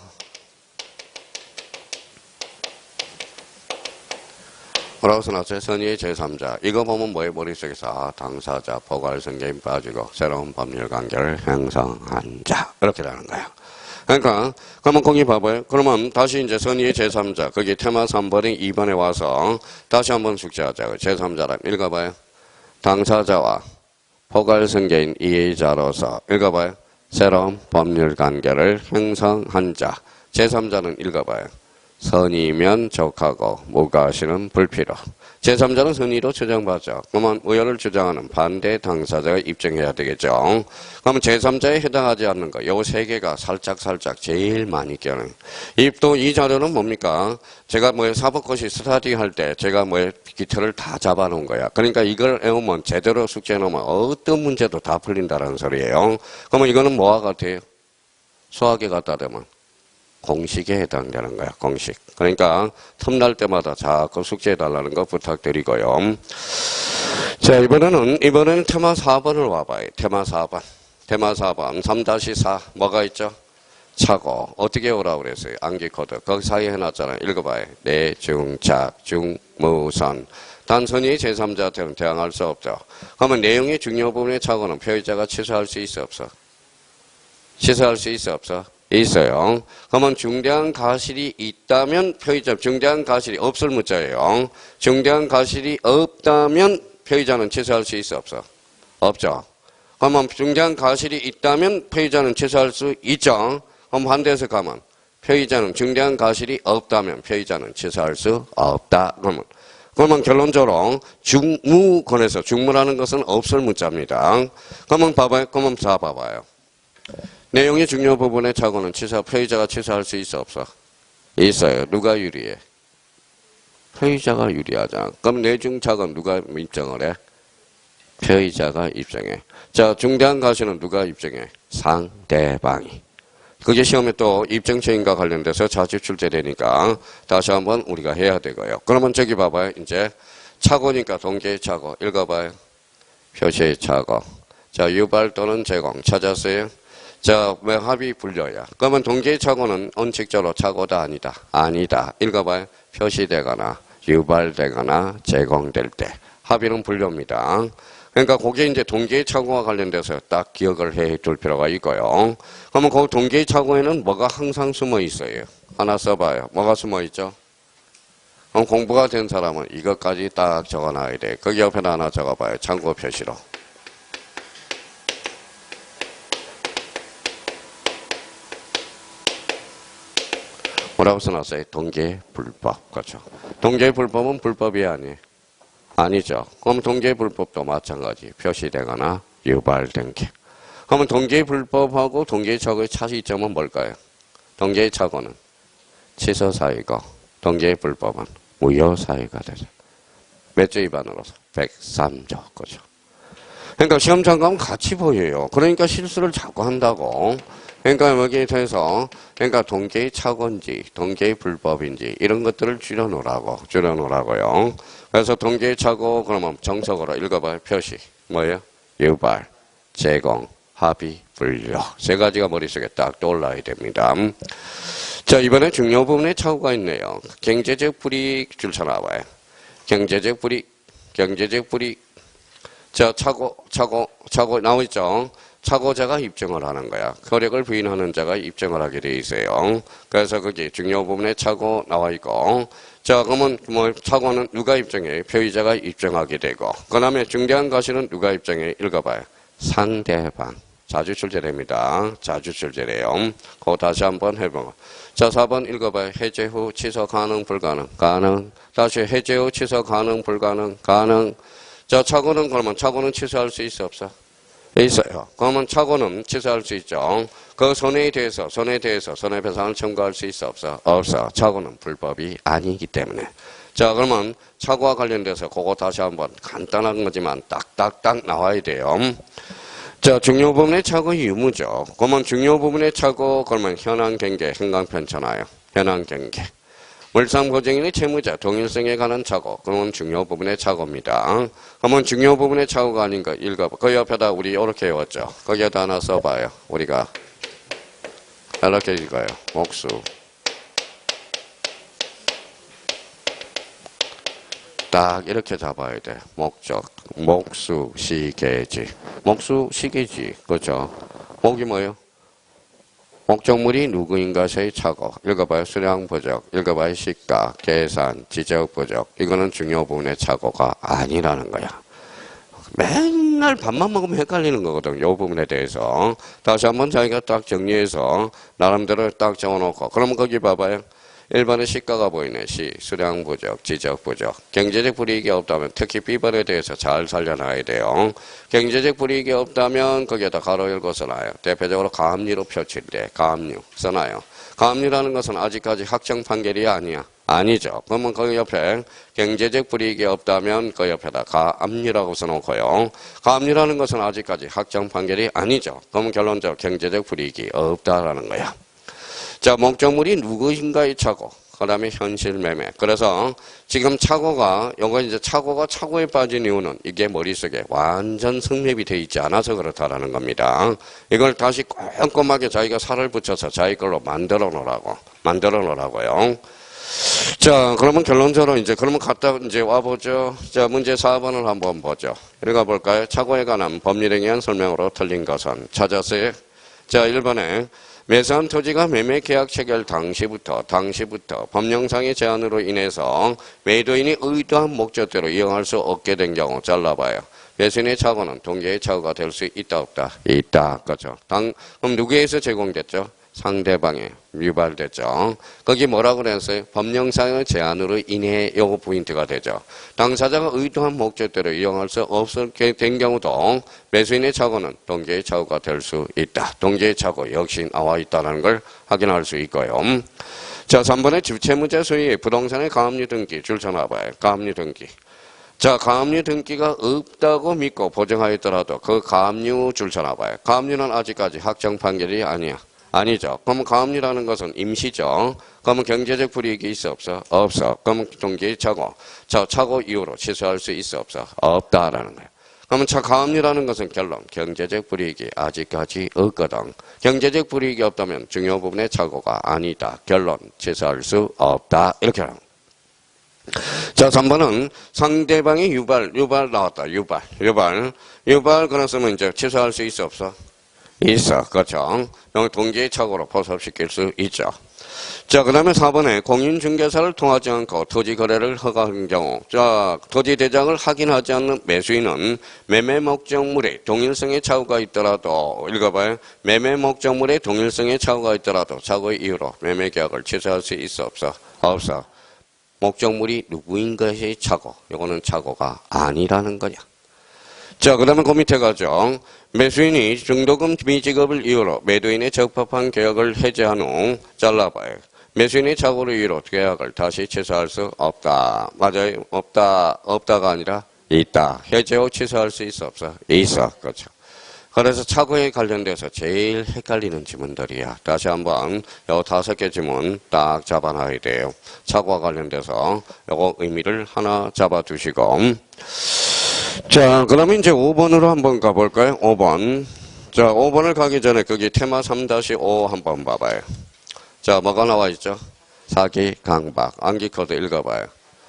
뭐라고 써놨어요? 선의의 제3자. 이거 보면 뭐예요? 머릿속에서 당사자, 포괄성계인 빠지고 새로운 법률 관계를 형성한 자. 이렇게 되는 거예요. 그러니까 그러면 거기 봐봐요. 그러면 다시 이제 선의의 제3자. 거기 테마 3번에 2번에 와서 다시 한번 숙제하자고요. 제3자란 읽어봐요. 당사자와 포괄성계인 이해자로서 읽어봐요. 새로운 법률 관계를 형성한 자. 제3자는 읽어봐요. 선의면 족하고 무과실은 불필요. 제3자는 선의로 주장받죠. 그러면 의견을 주장하는 반대 당사자가 입증해야 되겠죠. 그러면 제3자에 해당하지 않는 거, 요 세 개가 살짝 제일 많이 껴는. 또 이 자료는 뭡니까? 제가 사법고시 스터디 할 때 제가 기틀을 다 잡아놓은 거야. 그러니까 이걸 외우면 제대로 숙제해 놓으면 어떤 문제도 다 풀린다는 소리예요. 그러면 이거는 뭐와 같아요? 수학에 갖다 대면 공식에 해당되는 거야. 공식. 그러니까 틈날 때마다 자꾸 숙제해달라는 거 부탁드리고요. 자, 이번에는 테마 4번을 와봐요. 테마 4번. 테마 4번. 3-4. 뭐가 있죠? 차고. 어떻게 오라고 그랬어요? 암기 코드. 거기 사이에 해놨잖아요. 읽어봐요. 내중, 작, 중, 무선. 단순히 제3자한테는 대항할 수 없죠. 그러면 내용의 중요 부분의 착오는 표의자가 취소할 수 있어 없어? 취소할 수 있어 없어? 있어요. 그러면 중대한 가실이 있다면 표의자, 중대한 가실이 없을 문자예요. 중대한 가실이 없다면 표의자는 취소할 수 있어 없어? 없죠. 그러면 중대한 가실이 있다면 표의자는 취소할 수 있죠. 그럼 반대해서 가면 표의자는 중대한 가실이 없다면 표의자는 취소할 수 없다. 그러면 결론적으로 중무권에서 중무라는 것은 없을 문자입니다. 그러면 봐봐요. 그러면 4 봐봐요. 내용의 중요 부분의 착오는 표의자가 취소할 수 있어 없어? 있어요. 누가 유리해? 표의자가 유리하잖아. 그럼 내중착오는 누가 입증을 해? 표의자가 입증해. 자, 중대한 가실은 누가 입증해? 상대방이. 그게 시험에 또 입증처인과 관련돼서 자주 출제되니까 다시 한번 우리가 해야 되고요. 그러면 저기 봐봐요. 이제 착오니까 동계의 착오. 읽어봐요. 표시의 착오. 자, 유발 또는 제공. 찾았어요? 자, 왜 합이 불려야? 그러면 동계의 착오는 원칙적으로 착오다 아니다. 아니다. 읽어봐요. 표시되거나 유발되거나 제공될 때 합의는 불려입니다. 그러니까 그게 이제 동계의 착오와 관련돼서 딱 기억을 해 둘 필요가 있고요. 그러면 그 동계의 착오에는 뭐가 항상 숨어 있어요? 하나 써봐요. 뭐가 숨어 있죠? 그럼 공부가 된 사람은 이것까지 딱 적어놔야 돼. 거기 옆에다 하나 적어봐요. 참고 표시로. 뭐라고 써놨어요? 동계 불법. 그렇죠. 동계 불법은 불법이 아니에요. 아니죠. 그럼 동계 불법도 마찬가지. 표시되거나 유발된 게. 그러면 동계 불법하고 동계 착오의 차이점은 뭘까요? 동계 착오는 취소 사유고 동계 불법은 무효 사유가 되죠. 몇 조 위반으로서? 103조. 그죠. 그러니까 시험 장관은 같이 보여요. 그러니까 실수를 자꾸 한다고. 그러니까 여기에 대해서 그러니까 동계의 착오인지 동계의 불법인지 이런 것들을 줄여놓으라고요. 그래서 동계의 착오 그러면 정석으로 읽어봐요. 표시 뭐예요? 유발, 제공, 합의, 분류 세 가지가 머릿속에 딱 떠올라야 됩니다. 자, 이번에 중요 부분에 착오가 있네요. 경제적 불이익 줄쳐 나와요. 경제적 불이익. 자, 착오 나오죠. 착오자가 입증을 하는 거야. 효력을 부인하는 자가 입증을 하게 돼 있어요. 그래서 거기 중요 부분에 착오 나와 있고, 자, 그러면 뭐 착오는 누가 입증해? 표의자가 입증하게 되고, 그 다음에 중대한 과실은 누가 입증해? 읽어봐요. 상대방. 자주 출제됩니다. 자주 출제돼요. 그거 다시 한번 해보고. 자, 4번 읽어봐요. 해제 후 취소 가능, 불가능, 가능. 다시 해제 후 취소 가능, 불가능, 가능. 자, 착오는 그러면 착오는 취소할 수 있어, 없어? 있어요. 그러면 착오는 취소할 수 있죠. 그 손해에 대해서 손해배상을 청구할 수 있어, 없어? 없어. 착오는 불법이 아니기 때문에. 자, 그러면 착오와 관련돼서 그거 다시 한번 간단한 거지만 딱딱딱 나와야 돼요. 자, 중요 부분의 착오 유무죠. 그러면 중요 부분의 착오, 그러면 현황 경계, 행강편천하요. 현황 경계. 물상보증인의 채무자 동일성에 관한 착오. 그러면 중요 부분의 착오입니다. 그러면 중요 부분의 착오가 아닌 거 읽어봐. 그 옆에다 우리 이렇게 외웠죠. 거기에다 하나 써봐요. 우리가 이렇게 읽어요. 목수. 딱 이렇게 잡아야 돼. 목적. 목수, 시계지. 목수, 시계지. 그죠? 목이 뭐예요? 목적물이 누구인가의 착오. 읽어봐요. 수량 부족. 읽어봐요. 시가, 계산, 지적 부족. 이거는 중요 부분의 착오가 아니라는 거야. 맨날 밥만 먹으면 헷갈리는 거거든. 이 부분에 대해서. 다시 한번 자기가 딱 정리해서 나름대로 딱 적어놓고. 그러면 거기 봐봐요. 1번의 시가가 보이네. 시, 수량 부족, 지적 부족. 경제적 불이익이 없다면 특히 B번에 대해서 잘 살려놔야 돼요. 경제적 불이익이 없다면 거기에다 가로 열고 써놔요. 대표적으로 가압류로 표출돼. 가압류 써놔요. 가압류라는 것은 아직까지 확정 판결이 아니야. 아니죠. 그러면 그 옆에 경제적 불이익이 없다면 그 옆에다 가압류라고 써놓고요. 가압류라는 것은 아직까지 확정 판결이 아니죠. 그러면 결론적으로 경제적 불이익이 없다라는 거야. 자, 목적물이 누구인가의 착오. 그 다음에 현실 매매. 그래서 지금 착오가, 요거 이제 착오가 착오에 빠진 이유는 이게 머릿속에 완전 성립이 돼 있지 않아서 그렇다라는 겁니다. 이걸 다시 꼼꼼하게 자기가 살을 붙여서 자기 걸로 만들어 놓으라고요. 자, 그러면 결론적으로 이제 그러면 갔다 이제 와보죠. 자, 문제 4번을 한번 보죠. 읽어볼까요? 착오에 관한 법률에 의한 설명으로 틀린 것은 찾았어요? 자, 1번에 매수한 토지가 매매계약 체결 당시부터 법령상의 제한으로 인해서 매도인이 의도한 목적대로 이용할 수 없게 된 경우 잘라봐요. 매수인의 착오는 동계의 착오가 될 수 있다 없다? 있다. 그렇죠. 그럼 누구에서 제공됐죠? 상대방에 유발됐죠. 거기 뭐라고 그랬어요? 법령상의 제한으로 인해 요거 포인트가 되죠. 당사자가 의도한 목적대로 이용할 수 없게 된 경우도 매수인의 착오는 동계의 착오가 될 수 있다. 동계의 착오 역시 나와 있다는 걸 확인할 수 있고요. 자, 3번의 주채무자 소유의 부동산의 가압류 등기 줄 서놔봐요. 가압류 등기. 자, 가압류 등기가 없다고 믿고 보증하였더라도 그 가압류 줄 서놔봐요. 가압류는 아직까지 확정 판결이 아니야. 아니죠. 그러면 가압류라는 것은 임시죠. 그러면 경제적 불이익이 있어 없어? 없어. 그러면 동기 차고. 자, 차고 이후로 취소할 수 있어 없어? 없다라는 거예요. 그러면 가압류라는 것은 결론. 경제적 불이익이 아직까지 없거든. 경제적 불이익이 없다면 중요 부분의 착오가 아니다. 결론. 취소할 수 없다. 이렇게 하는 거예요. 자, 3번은 상대방의 유발 나왔다. 유발. 그랬으면 이제 취소할 수 있어 없어? 있어. 그렇죠. 동기의 착오로 포섭시킬 수 있죠. 자, 그 다음에 4번에 공인중개사를 통하지 않고 토지 거래를 허가한 경우. 자, 토지 대장을 확인하지 않는 매수인은 매매 목적물의 동일성의 착오가 있더라도, 읽어봐요. 매매 목적물의 동일성의 착오가 있더라도 착오의 이유로 매매 계약을 취소할 수 있어 없어? 없어. 목적물이 누구인 것이 착오. 이거는 착오가 아니라는 거야. 자, 그 다음에 그 밑에 가죠. 매수인이 중도금 미지급을 이유로 매도인의 적법한 계약을 해제한 후 잘라봐요. 매수인의 착오로 이유로 계약을 다시 취소할 수 없다. 맞아요. 없다가 아니라 있다. 해제 후 취소할 수 있어 없어? 있어. 그렇죠. 그래서 착오에 관련돼서 제일 헷갈리는 지문들이야. 다시 한번 요 5개 지문 딱 잡아놔야 돼요. 착오와 관련돼서 요거 의미를 하나 잡아두시고. 자, 그러면 이제 5번으로 한번 가볼까요? 5번. 자, 5번을 가기 전에 거기 테마 3-5 한번 봐봐요. 자, 뭐가 나와 있죠? 사기, 강박. 암기 코드 읽어봐요.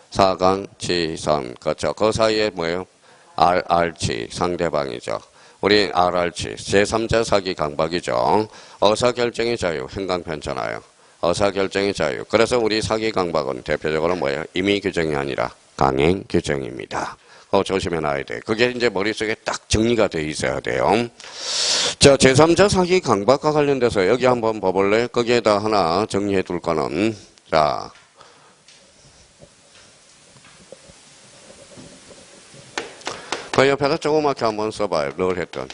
사강치선. 그렇죠. 그 사이에 뭐예요? RR치. 상대방이죠. 우리 RR치. 제3자 사기, 강박이죠. 의사결정의 자유. 행강편잖아요. 의사결정의 자유. 그래서 우리 사기, 강박은 대표적으로 뭐예요? 임의 규정이 아니라 강행 규정입니다. 조심해 놔야 돼. 그게 이제 머릿속에 딱 정리가 돼 있어야 돼요. 자, 제3자 사기 강박과 관련돼서 여기 한번 봐볼래? 거기에다 하나 정리해 둘 거는, 자, 그 옆에다 조그맣게 한번 써봐요. 늘 했던.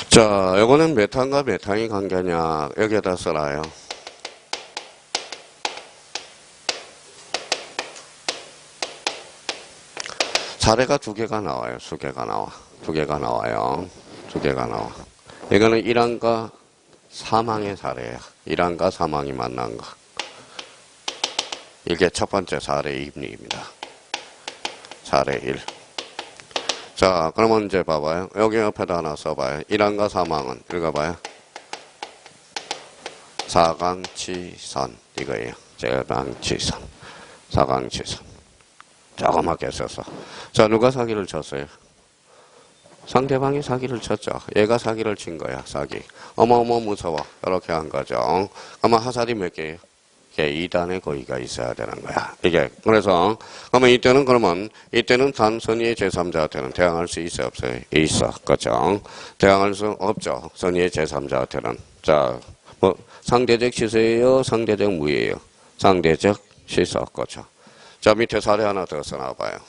자, 요거는 메탄과 메탄이 관계냐, 여기에다 써놔요. 사례가 2개가 나와요. 2개가 나와. 2개가 나와요. 2개가 나와. 이거는 일환과 사망의 사례야. 일환과 사망이 만난 거. 이게 첫 번째 사례 입리입니다. 사례 1. 자, 그러면 이제 봐봐요. 여기 옆에다 하나 써봐요. 일환과 사망은 읽어봐요. 사강치선 이거예요. 제강치선. 사강치선. 조그맣게 써서. 자, 누가 사기를 쳤어요? 상대방이 사기를 쳤죠. 얘가 사기를 친 거야. 사기. 어머어머 무서워. 이렇게 한 거죠. 그러면 하살이 몇 개예요? 2단의 고의가 있어야 되는 거야. 이게. 그래서, 이때는 단선의의 제3자한테는 대항할 수 있어요, 없어요? 있어. 그죠? 대항할 수 없죠. 선의의 제3자한테는. 자, 뭐, 상대적 시세예요? 상대적 무예요? 상대적 시세. 그죠? 자, 밑에 사례 하나 더 써놔봐요.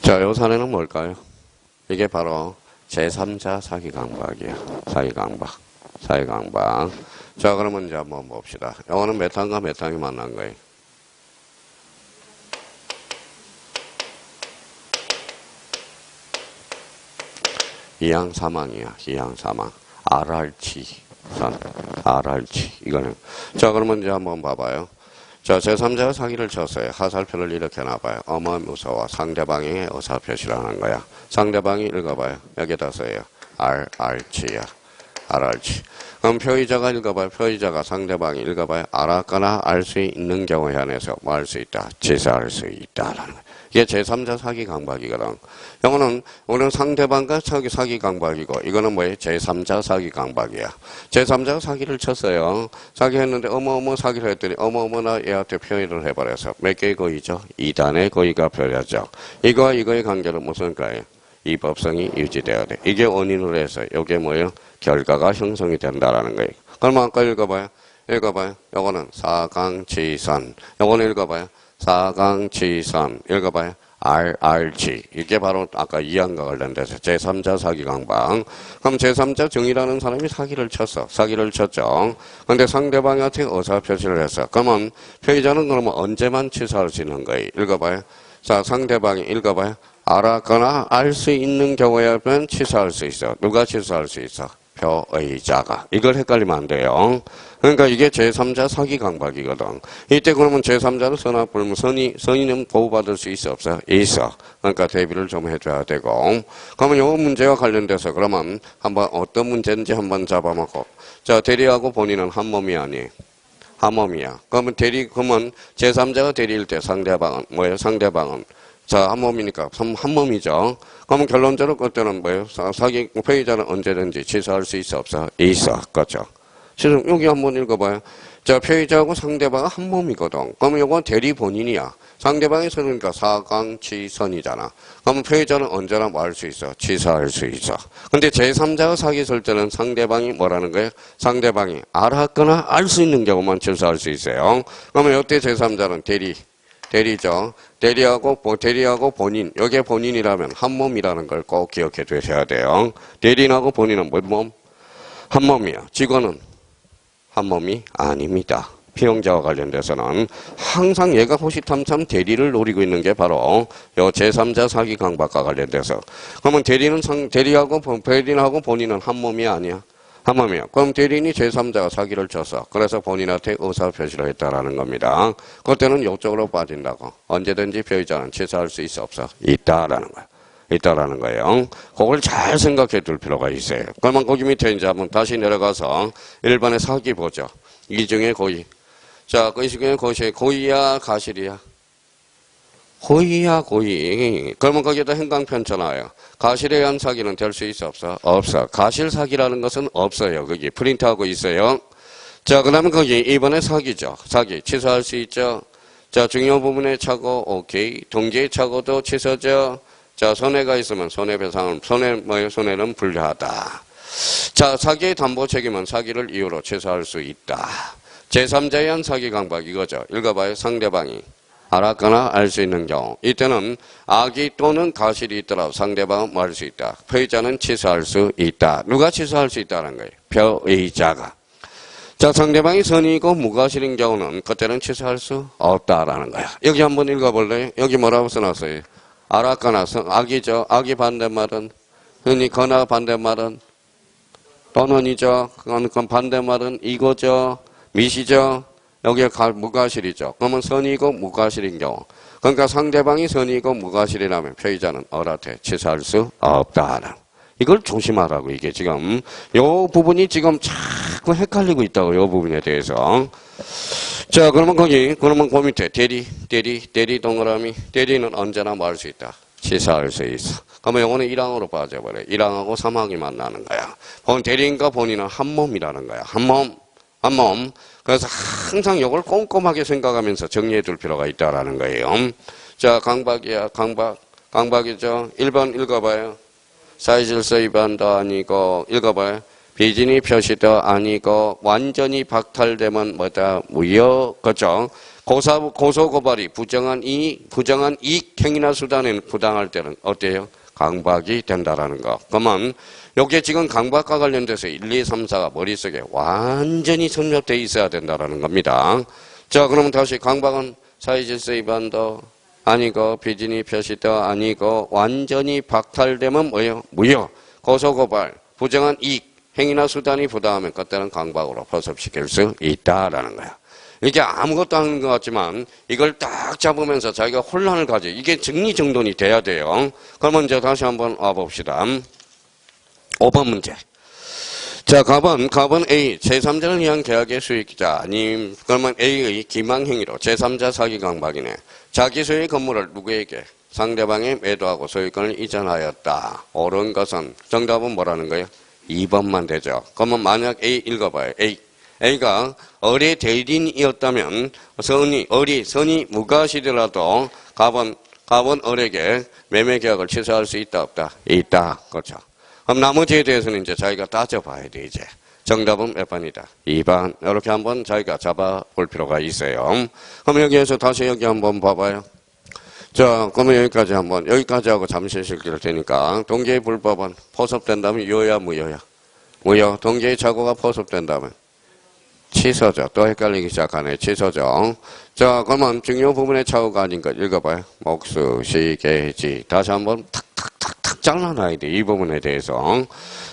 자, 요 사례는 뭘까요? 이게 바로 제3자 사기강박이야. 사기강박. 사기강박. 자, 그러면 이제 한번 봅시다. 요거는 메탄과 메탄이 만난 거예요. 이양 사망이야. 이양 사망. RR치. RR치. 이거는. 자, 그러면 이제 한번 봐봐요. 자, 제3자가 사기를 쳤어요. 하살표를 이렇게 놔봐요. 어머 무서워. 상대방의 의사표시라는 거야. 상대방이 읽어봐요. 여기다 써요. 알지야. 알지. 그럼 표의자가 읽어봐요. 표의자가 상대방이 읽어봐요. 알았거나 알 수 있는 경우에 한해서 뭐 할 수 있다? 치사할 수 있다라는 거예요. 이게 제3자 사기 강박이거든. 이거는 오늘 상대방과 사기 강박이고 이거는 뭐예요? 제3자 사기 강박이야. 제3자가 사기를 쳤어요. 사기했는데 어머어머 사기를 했더니 어머어머나 얘한테 표현을 해버려서 몇 개의 고의죠? 2단의 고의가 표현하죠. 이거와 이거의 관계는 무슨 거예요? 이법성이 유지되어야 돼. 이게 원인으로 해서 이게 뭐예요? 결과가 형성이 된다라는 거예요. 그럼 아까 읽어봐요. 요거는 사강치선. 요거는 읽어봐요. 사강치선. 읽어봐요. RRG. 이게 바로 아까 이항과 관련돼서 제3자 사기 강박. 그럼 제3자 정의라는 사람이 사기를 쳤어. 사기를 쳤죠. 근데 상대방한테 의사표시를 했어. 그러면 피해자는 그러면 언제만 치사할 수 있는 거예요? 읽어봐요. 자, 상대방이 읽어봐요. 알았거나 알 수 있는 경우에만 치사할 수 있어. 누가 치사할 수 있어? 표의자가. 이걸 헷갈리면 안 돼요. 그러니까 이게 제3자 사기 강박이거든. 이때 그러면 제3자는 선악불문, 선의는 보호받을 수 있어, 없어? 있어. 그러니까 대비를 좀 해줘야 되고. 그러면 요 문제와 관련돼서 그러면 한번 어떤 문제인지 한번 잡아먹고. 자, 대리하고 본인은 한 몸이 아니에요. 한 몸이야. 그러면 그러면 제3자가 대리일 때 상대방은 뭐예요? 상대방은 자, 한 몸이니까 한 몸이죠. 그러면 결론적으로 그때는 뭐예요? 사기 피해자는 언제든지 치사할 수 있어, 없어? 있어. 그렇죠. 지금 여기 한번 읽어봐요. 자, 피해자하고 상대방은 한 몸이거든. 그러면 이건 대리 본인이야. 상대방이 서니까 사강치선이잖아. 그러면 피해자는 언제나 뭐 할 수 있어? 치사할 수 있어. 근데 제3자가 사기 쓸 때는 상대방이 뭐라는 거예요? 상대방이 알았거나 알 수 있는 경우만 치사할 수 있어요. 그러면 이때 제3자는 대리죠. 대리하고 본인. 여기에 본인이라면 한 몸이라는 걸 꼭 기억해 두셔야 돼요. 대리인하고 본인은 몇 몸? 한 몸이야. 직원은 한 몸이 아닙니다. 피용자와 관련돼서는 항상 얘가 호시탐탐 대리를 노리고 있는 게 바로 요 제3자 사기 강박과 관련돼서. 그러면 대리하고 본인은 한 몸이 아니야. 한 몸이야. 그럼 대리인이 제3자가 사기를 쳤어. 그래서 본인한테 의사표시를 했다라는 겁니다. 그때는 이쪽으로 빠진다고. 언제든지 피해자는 치사할 수 있어, 없어? 있다라는 거야. 있다라는 거예요. 그걸 잘 생각해 둘 필요가 있어요. 그러면 거기 밑에 이제 한번 다시 내려가서 1번의 사기 보죠. 이중의 고의. 자, 그 중에 고의야, 가실이야? 고의야, 고의. 그러면 거기에다 행강편차 나와요. 가실에 의한 사기는 될 수 있어, 없어? 없어. 가실 사기라는 것은 없어요. 거기 프린트하고 있어요. 자, 그 다음에 거기 2번의 사기죠. 사기. 취소할 수 있죠. 자, 중요 부분의 착오, 오케이. 동기의 착오도 취소죠. 자, 손해가 있으면 손해배상은, 손해는 불리하다. 자, 사기의 담보 책임은 사기를 이유로 취소할 수 있다. 제3자에 의한 사기 강박 이거죠. 읽어봐요. 상대방이 알았거나 알 수 있는 경우. 이때는 악의 또는 가실이 있더라도 상대방은 뭐 할 수 있다. 피해자는 취소할 수 있다. 누가 취소할 수 있다는 거예요? 피해자가. 자, 상대방이 선의이고 무가실인 경우는 그때는 취소할 수 없다라는 거야. 여기 한번 읽어볼래요? 여기 뭐라고 써놨어요? 알았거나 악이죠. 악의 반대말은 흔히 거나 반대말은 또는이죠. 그건 반대말은 이거죠. 미시죠. 여기에 무가실이죠. 그러면 선의이고 무가실인 경우. 그러니까 상대방이 선의이고 무가실이라면 피해자는 어떻게 취소할 수 없다는. 이걸 조심하라고. 이게 지금 요 부분이 지금 자꾸 헷갈리고 있다고. 요 부분에 대해서. 자, 그러면 그 밑에 대리 동그라미. 대리는 언제나 뭐 할 수 있다. 취소할 수 있어. 그러면 요거는 1항으로 빠져버려. 1항하고 3항이 만나는 거야. 대리인과 본인은 한 몸이라는 거야. 한 몸. 그래서 항상 이걸 꼼꼼하게 생각하면서 정리해 둘 필요가 있다라는 거예요. 자, 강박이야. 강박이죠. 1번 읽어봐요. 사회질서 위반도 아니고, 읽어봐요. 비진이 표시도 아니고, 완전히 박탈되면 뭐다? 무효. 그죠? 고소고발이 부정한 이익 행위나 수단에 부당할 때는 어때요? 강박이 된다라는 거. 그러면 여기에 지금 강박과 관련돼서 1, 2, 3, 4가 머릿속에 완전히 섭렵되어 있어야 된다라는 겁니다. 자, 그러면 다시 강박은 사회질서 위반도 아니고 비진이 표시도 아니고 완전히 박탈되면 뭐예요? 무효. 고소고발, 부정한 이익, 행위나 수단이 부당하면 그때는 강박으로 포섭시킬 수 있다라는 거야. 이게 아무것도 아닌 것 같지만 이걸 딱 잡으면서 자기가 혼란을 가져. 이게 정리정돈이 돼야 돼요. 그러면 이제 다시 한번 와봅시다. 5번 문제. 자, 갑은 A, 제3자를 위한 계약의 수익자, 아님, 그러면 A의 기망행위로 제3자 사기 강박이네. 자기 소유의 건물을 누구에게? 상대방에 매도하고 소유권을 이전하였다. 옳은 것은, 정답은 뭐라는 거예요? 2번만 되죠. 그러면 만약 A 읽어봐요. A가 어리 대리인이었다면, 선이 무과실이라도 갑은 을에게 매매 계약을 취소할 수 있다, 없다? 있다. 그렇죠. 그럼 나머지에 대해서는 이제 자기가 따져봐야 돼, 이제. 정답은 몇 번이다? 2번. 이렇게 한번 자기가 잡아볼 필요가 있어요. 그럼 여기에서 다시 여기 한번 봐봐요. 자, 그러면 여기까지 하고 잠시 쉴게요 테니까. 동계의 불법은 포섭된다면 유효야, 무효야? 무효. 동계의 착오가 포섭된다면 취소죠. 또 헷갈리기 시작하네. 취소죠. 자, 그러면 중요 부분의 착오가 아닌 것 읽어봐요. 목수, 시계지. 다시 한번 탁 잘라놔야 돼. 이 부분에 대해서.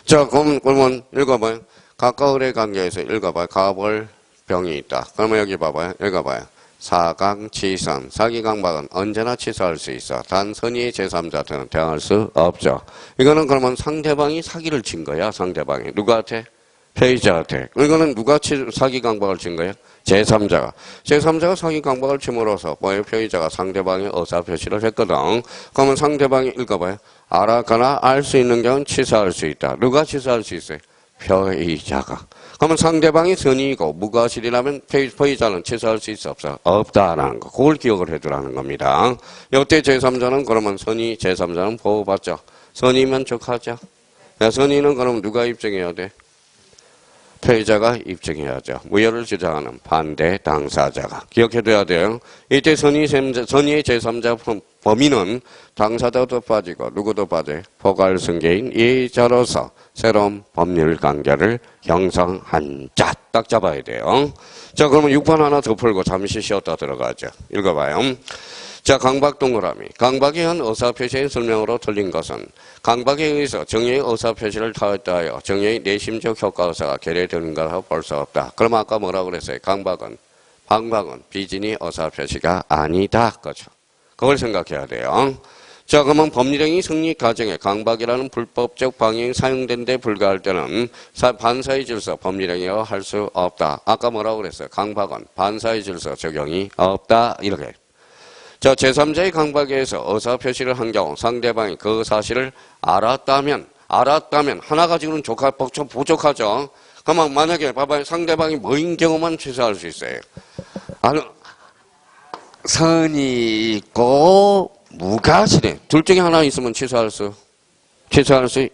자, 그러면 읽어봐요. 가까울의 관계에서 읽어봐요. 가벌병이 있다. 그러면 여기 봐봐요. 읽어봐요. 사강치선. 사기강박은 언제나 취소할 수 있어. 단 선의의 제3자한테는 대항할 수 없죠. 이거는 그러면 상대방이 사기를 친 거야. 상대방이. 누구한테? 피해자한테. 이거는 누가 사기 강박을 친 거예요? 제3자가 사기 강박을 침으로써 피해자가 상대방의 의사표시를 했거든. 그러면 상대방이 읽어봐요. 알았거나 알 수 있는 경우는 취소할 수 있다. 누가 취소할 수 있어요? 피해자가. 그러면 상대방이 선의이고 무과실이라면 피해자는 취소할 수 있어 없어? 없다라는 거. 그걸 기억을 해두라는 겁니다. 이때 제3자는 그러면 선의 제3자는 보호받죠. 선의면 족하죠. 선의는 그럼 누가 입증해야 돼? 피해자가 입증해야죠. 무효를 주장하는 반대 당사자가. 기억해둬야 돼요. 이때 선의의 제3자 범위는 당사자도 빠지고 누구도 빠져요. 포괄승계인 이자로서 새로운 법률 관계를 형성한 자. 딱 잡아야 돼요. 자, 그러면 6번 하나 더 풀고 잠시 쉬었다 들어가죠. 읽어봐요. 자, 강박 동그라미. 강박에 의한 의사표시의 설명으로 틀린 것은 강박에 의해서 정의의 의사표시를 타했다하여 정의의 내심적 효과의사가 결여되는 것이라고 볼 수 없다. 그럼 아까 뭐라고 그랬어요? 강박은 비진의 의사표시가 아니다. 그렇죠. 그걸 생각해야 돼요. 자, 그러면 법률행위 승리 과정에 강박이라는 불법적 방향이 사용된 데 불과할 때는 반사의 질서 법률행위가 할 수 없다. 아까 뭐라고 그랬어요? 강박은 반사의 질서 적용이 없다. 이렇게. 자, 제3자의 강박에 의해서 의사표시를 한 경우 상대방이 그 사실을 알았다면 하나 가지고는 부족하죠. 그러면 만약에 봐봐요. 상대방이 뭐인 경우만 취소할 수 있어요. 선이 있고 무과실이 둘 중에 하나 있으면 취소할 수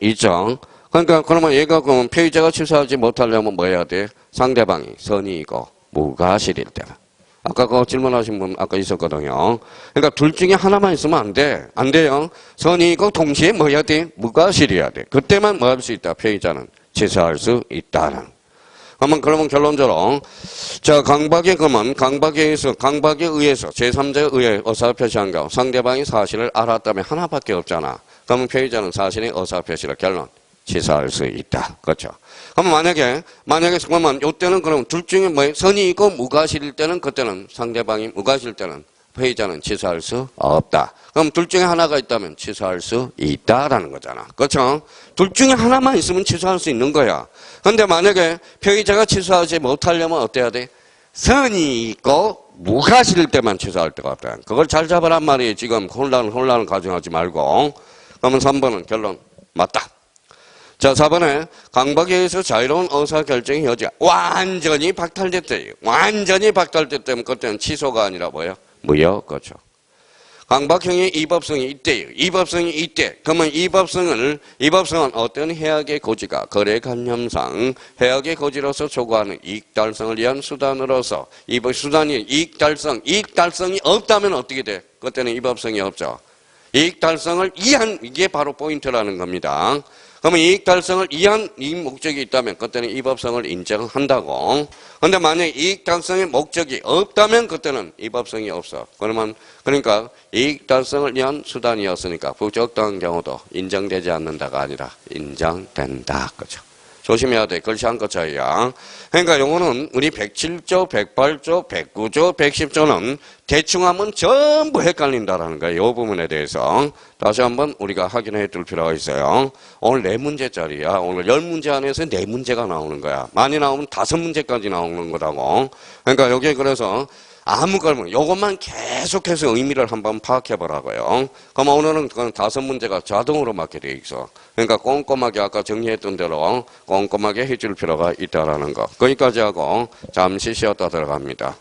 있죠. 그러니까 그러면 얘가 그러면 피해자가 취소하지 못하려면 뭐 해야 돼? 상대방이 선이 있고 무과실일 때는. 아까 그 질문하신 분 아까 있었거든요. 그러니까 둘 중에 하나만 있으면 안 돼. 안 돼요. 선이 있고 동시에 뭐 해야 돼? 무과실이어야 돼. 그때만 뭐 할 수 있다. 피해자는 취소할 수 있다는. 그러면 결론적으로 자, 강박에 의해서 제3자에 의해 의사표시한 경우 상대방이 사실을 알았다면 하나밖에 없잖아. 그러면 피해자는 사실의 의사표시를 결론 취소할 수 있다. 그렇죠. 그럼 만약에 그러면 이때는 그럼 둘 중에 선이 있고 무과실일 때는 그때는 상대방이 무과실일 때는 피해자는 취소할 수 없다. 그럼 둘 중에 하나가 있다면 취소할 수 있다라는 거잖아. 그렇죠? 둘 중에 하나만 있으면 취소할 수 있는 거야. 그런데 만약에 피해자가 취소하지 못하려면 어때야 돼? 선이 있고 무과실일 때만 취소할 때가 없다. 그걸 잘 잡으란 말이에요. 지금 혼란을 가정하지 말고. 그러면 3번은 결론 맞다. 자, 4번에 강박에 의해서 자유로운 의사결정의 여지가 완전히 박탈됐대요. 완전히 박탈됐다면 그때는 취소가 아니라 뭐예요? 무효. 그렇죠. 강박형의 이법성이 있대요. 이법성이 있대. 그러면 이법성은 어떤 해악의 고지가 거래관념상 해악의 고지로서 초과하는 이익달성을 위한 수단으로서 수단이 이익달성이 없다면 어떻게 돼? 그때는 이법성이 없죠. 이익달성을 위한 이게 바로 포인트라는 겁니다. 그러면 이익 달성을 위한 이 목적이 있다면 그때는 이법성을 인정한다고. 그런데 만약에 이익 달성의 목적이 없다면 그때는 이법성이 없어. 그러니까 이익 달성을 위한 수단이었으니까 부적당한 경우도 인정되지 않는다가 아니라 인정된다. 그죠? 조심해야 돼. 글씨 한 것 차이야. 그러니까 요거는 우리 107조, 108조, 109조, 110조는 대충 하면 전부 헷갈린다라는 거예요. 이 부분에 대해서. 다시 한번 우리가 확인해 둘 필요가 있어요. 오늘 4문제짜리야. 오늘 10문제 안에서 4문제가 나오는 거야. 많이 나오면 5문제까지 나오는 거라고. 그러니까 여기에 그래서 아무 걸면 요것만 계속해서 의미를 한번 파악해 보라고요. 그럼 오늘은 그건 5문제가 자동으로 맞게 돼 있어. 그러니까 꼼꼼하게 아까 정리했던 대로 꼼꼼하게 해줄 필요가 있다라는 거. 거기까지 하고 잠시 쉬었다 들어갑니다.